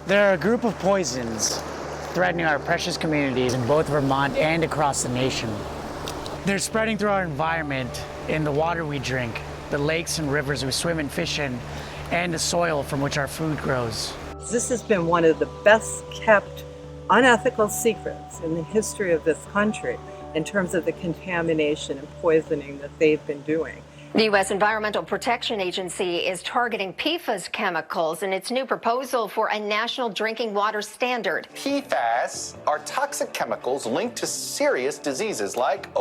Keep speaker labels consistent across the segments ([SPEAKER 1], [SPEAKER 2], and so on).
[SPEAKER 1] They're a group of poisons threatening our precious communities in both Vermont and across the nation. They're spreading through our environment, in the water we drink, the lakes and rivers we swim and fish in, and the soil from which our food grows.
[SPEAKER 2] This has been one of the best kept unethical secrets in the history of this country in terms of the contamination and poisoning that they've been doing.
[SPEAKER 3] The U.S. Environmental Protection Agency is targeting PFAS chemicals in its new proposal for a national drinking water standard.
[SPEAKER 4] PFAS are toxic chemicals linked to serious diseases like,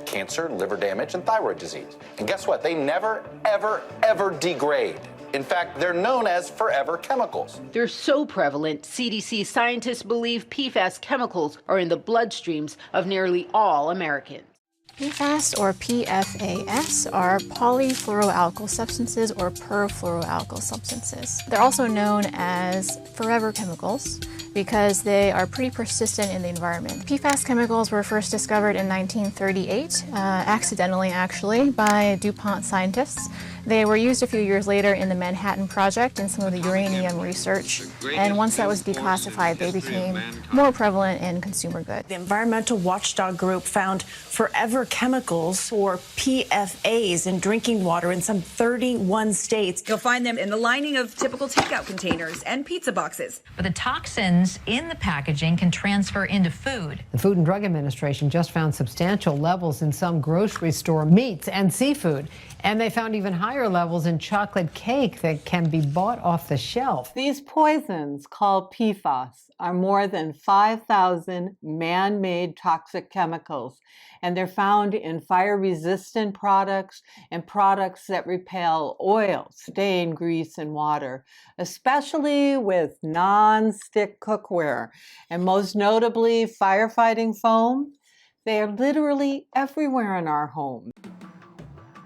[SPEAKER 4] cancer, liver damage, and thyroid disease. And guess what? They never, ever, ever degrade. In fact, they're known as forever chemicals.
[SPEAKER 5] They're so prevalent, CDC scientists believe PFAS chemicals are in the bloodstreams of nearly all Americans.
[SPEAKER 6] PFAS or PFAS are polyfluoroalkyl substances or perfluoroalkyl substances. They're also known as forever chemicals because they are pretty persistent in the environment. PFAS chemicals were first discovered in 1938, accidentally actually, by DuPont scientists. They were used a few years later in the Manhattan Project in some of the uranium research, and once that was declassified, they became more prevalent in consumer goods.
[SPEAKER 7] The environmental watchdog group found forever chemicals, or PFAS, in drinking water in some 31 states.
[SPEAKER 8] You'll find them in the lining of typical takeout containers and pizza boxes.
[SPEAKER 9] But the toxins in the packaging can transfer into food.
[SPEAKER 10] The Food and Drug Administration just found substantial levels in some grocery store meats and seafood. And they found even higher levels in chocolate cake that can be bought off the shelf.
[SPEAKER 11] These poisons, called PFAS, are more than 5,000 man-made toxic chemicals, and they're found in fire-resistant products and products that repel oil, stain, grease, and water, especially with non-stick cookware, and most notably firefighting foam. They are literally everywhere in our homes.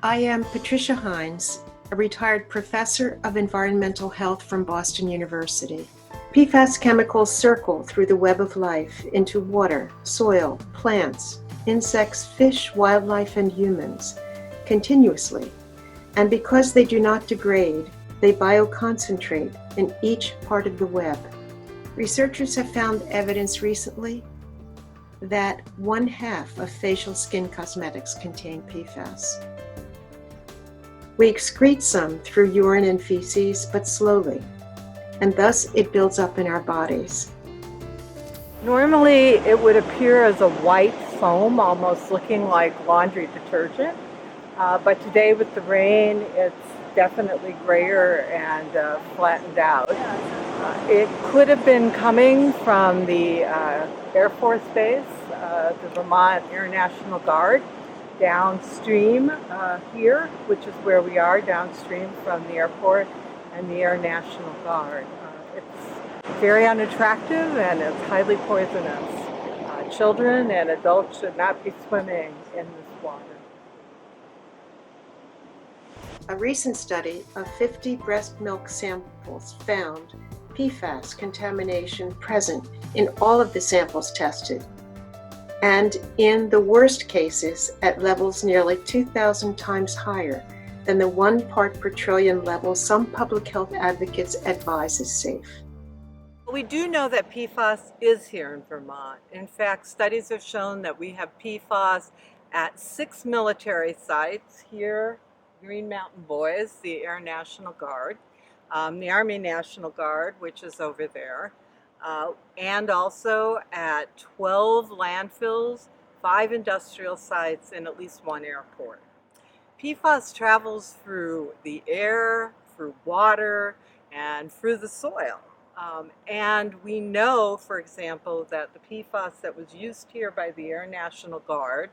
[SPEAKER 12] I am Patricia Hines, a retired professor of environmental health from Boston University. PFAS chemicals circle through the web of life into water, soil, plants, insects, fish, wildlife, and humans continuously. And because they do not degrade, they bioconcentrate in each part of the web. Researchers have found evidence recently that 1/2 of facial skin cosmetics contain PFAS. We excrete some through urine and feces, but slowly, and thus it builds up in our bodies.
[SPEAKER 2] Normally it would appear as a white foam, almost looking like laundry detergent, but today with the rain it's definitely grayer and flattened out. It could have been coming from the Air Force Base, the Vermont Air National Guard, downstream here, which is where we are, downstream from the airport and the Air National Guard. It's very unattractive and it's highly poisonous. Children and adults should not be swimming in this water.
[SPEAKER 12] A recent study of 50 breast milk samples found PFAS contamination present in all of the samples tested, and in the worst cases at levels nearly 2,000 times higher than the 1 part per trillion level some public health advocates advise is safe.
[SPEAKER 2] We do know that PFAS is here in Vermont. In fact, studies have shown that we have PFAS at 6 military sites here, Green Mountain Boys, the Air National Guard, the Army National Guard, which is over there, and also at 12 landfills, 5 industrial sites, and at least 1 airport. PFAS travels through the air, through water, and through the soil. And we know, for example, that the PFAS that was used here by the Air National Guard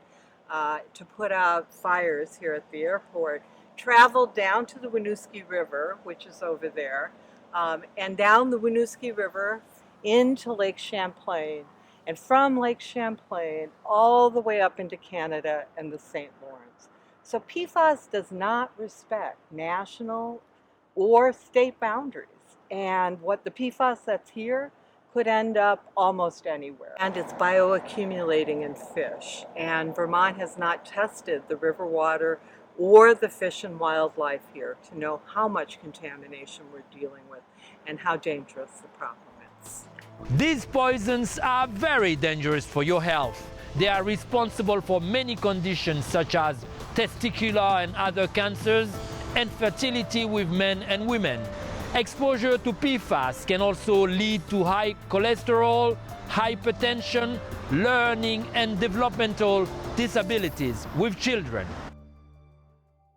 [SPEAKER 2] to put out fires here at the airport traveled down to the Winooski River, which is over there, and down the Winooski River into Lake Champlain, and from Lake Champlain all the way up into Canada and the St. Lawrence. So PFAS does not respect national or state boundaries. And what the PFAS that's here could end up almost anywhere. And it's bioaccumulating in fish. And Vermont has not tested the river water or the fish and wildlife here to know how much contamination we're dealing with and how dangerous the problem is.
[SPEAKER 13] These poisons are very dangerous for your health. They are responsible for many conditions such as testicular and other cancers, infertility with men and women. Exposure to PFAS can also lead to high cholesterol, hypertension, learning and developmental disabilities with children.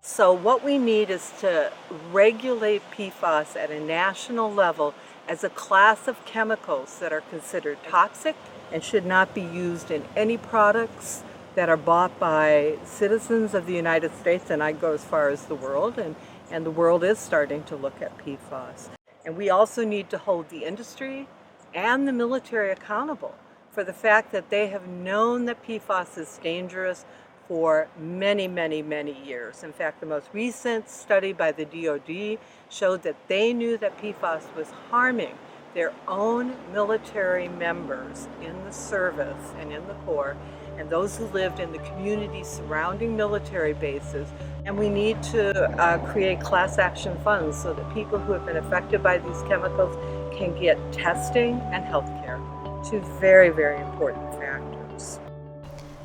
[SPEAKER 2] So what we need is to regulate PFAS at a national level as a class of chemicals that are considered toxic and should not be used in any products that are bought by citizens of the United States, and I go as far as the world, and the world is starting to look at PFAS. And we also need to hold the industry and the military accountable for the fact that they have known that PFAS is dangerous for many, many, many years. In fact, the most recent study by the DoD showed that they knew that PFAS was harming their own military members in the service and in the Corps, and those who lived in the communities surrounding military bases. And we need to create class action funds so that people who have been affected by these chemicals can get testing and health care. Two very, very important factors.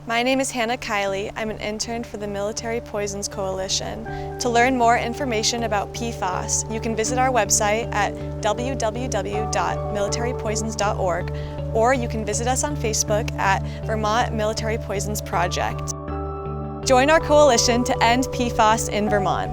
[SPEAKER 14] My name is Hannah Kiley. I'm an intern for the Military Poisons Coalition. To learn more information about PFAS, you can visit our website at www.militarypoisons.org, or you can visit us on Facebook at Vermont Military Poisons Project. Join our coalition to end PFAS in Vermont.